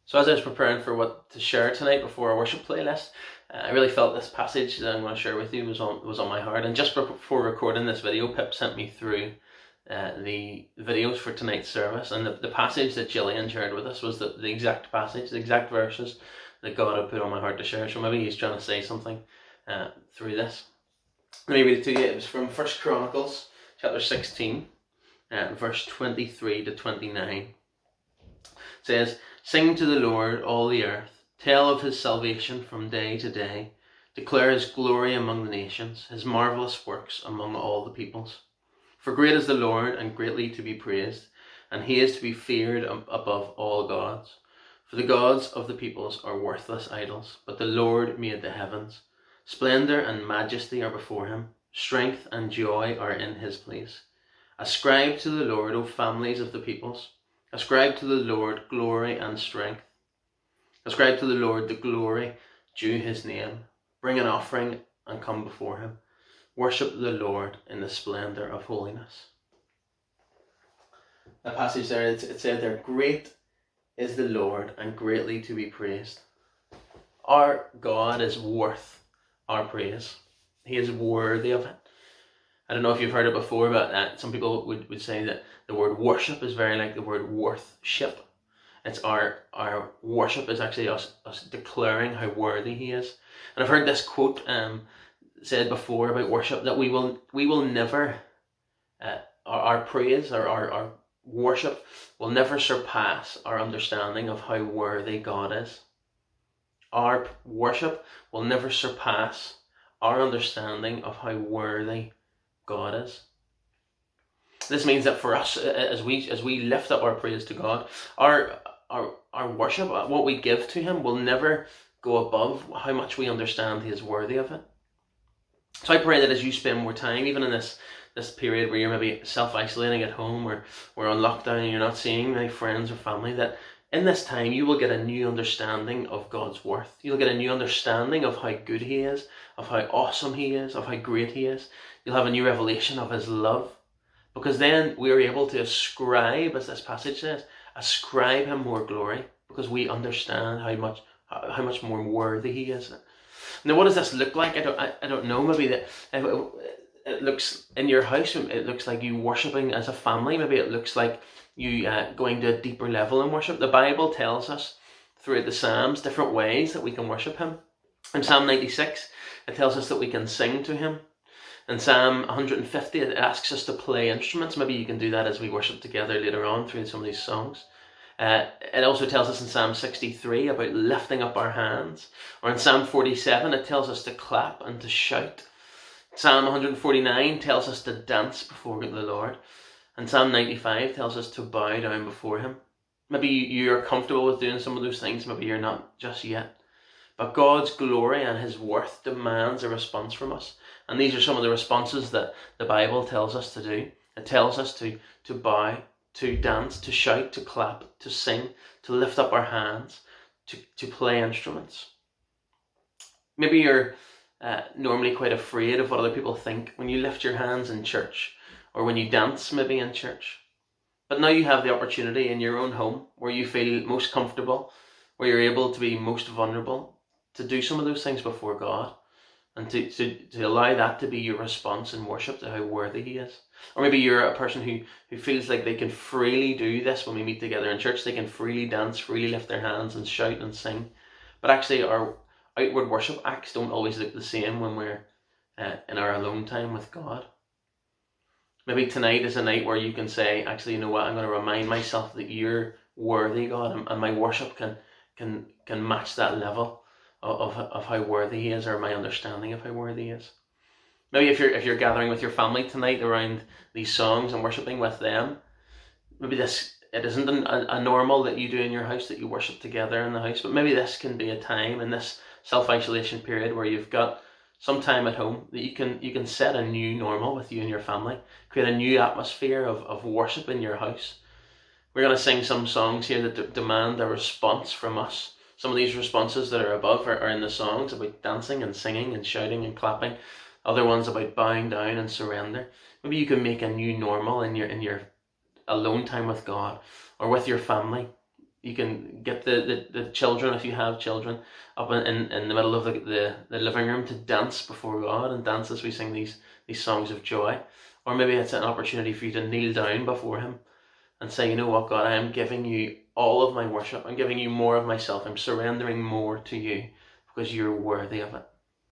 So as I was preparing for what to share tonight before our worship playlist, I really felt this passage that I'm going to share with you was on my heart. And just before recording this video, Pip sent me through the videos for tonight's service, and the passage that Gillian shared with us was the exact passage, the exact verses that God had put on my heart to share. So maybe he's trying to say something through this. Let me read it to you. It was from 1 Chronicles chapter 16, verse 23 to 29. It says, "Sing to the Lord, all the earth. Tell of his salvation from day to day. Declare his glory among the nations, his marvelous works among all the peoples. For great is the Lord, and greatly to be praised, and he is to be feared above all gods. For the gods of the peoples are worthless idols, but the Lord made the heavens. Splendor and majesty are before him. Strength and joy are in his place. Ascribe to the Lord, O families of the peoples. Ascribe to the Lord glory and strength. Ascribe to the Lord the glory due his name. Bring an offering and come before him. Worship the Lord in the splendor of holiness." That passage there, it said there, "Great is the Lord and greatly to be praised." Our God is worth our praise. He is worthy of it. I don't know if you've heard it before, but some people would say that the word worship is very like the word worthship. It's our worship is actually us declaring how worthy he is. And I've heard this quote said before about worship, that we will never, our praise or our worship will never surpass our understanding of how worthy God is. Our worship will never surpass our understanding of how worthy God is. This means that for us, as we lift up our praise to God, our worship, what we give to him, will never go above how much we understand he is worthy of it. So I pray that as you spend more time, even in this period where you're maybe self-isolating at home, or we're on lockdown and you're not seeing many friends or family, that in this time you will get a new understanding of God's worth. You'll get a new understanding of how good he is, of how awesome he is, of how great he is. You'll have a new revelation of his love. Because then we are able to ascribe, as this passage says, ascribe him more glory, because we understand how much more worthy he is. Now, what does this look like? I don't know. Maybe that it looks in your house. It looks like you worshiping as a family. Maybe it looks like you going to a deeper level in worship. The Bible tells us throughout the Psalms different ways that we can worship him. In Psalm 96, it tells us that we can sing to him. In Psalm 150, it asks us to play instruments. Maybe you can do that as we worship together later on through some of these songs. It also tells us in Psalm 63 about lifting up our hands. Or in Psalm 47, it tells us to clap and to shout. Psalm 149 tells us to dance before the Lord. And Psalm 95 tells us to bow down before him. Maybe you're comfortable with doing some of those things, maybe you're not just yet. But God's glory and his worth demands a response from us. And these are some of the responses that the Bible tells us to do. It tells us to bow, to dance, to shout, to clap, to sing, to lift up our hands, to play instruments. Maybe you're normally quite afraid of what other people think when you lift your hands in church, or when you dance maybe in church. But now you have the opportunity in your own home, where you feel most comfortable, where you're able to be most vulnerable, to do some of those things before God, and to allow that to be your response in worship to how worthy he is. Or maybe you're a person who feels like they can freely do this when we meet together in church. They can freely dance, freely lift their hands and shout and sing. But actually our outward worship acts don't always look the same when we're in our alone time with God. Maybe tonight is a night where you can say, actually, you know what, I'm going to remind myself that you're worthy, God, and my worship can match that level of how worthy he is, or my understanding of how worthy he is. Maybe if you're gathering with your family tonight around these songs and worshiping with them, maybe it isn't a normal that you do in your house, that you worship together in the house, but maybe this can be a time in this self-isolation period where you've got some time at home that you can set a new normal with you and your family, create a new atmosphere of worship in your house. We're going to sing some songs here that demand a response from us. Some of these responses that are above are in the songs about dancing and singing and shouting and clapping. Other ones about bowing down and surrender. Maybe you can make a new normal in your alone time with God, or with your family. You can get the children, if you have children, up in the middle of the living room to dance before God and dance as we sing these songs of joy. Or maybe it's an opportunity for you to kneel down before Him and say, you know what, God, I am giving you all of my worship. I'm giving you more of myself. I'm surrendering more to you because you're worthy of it.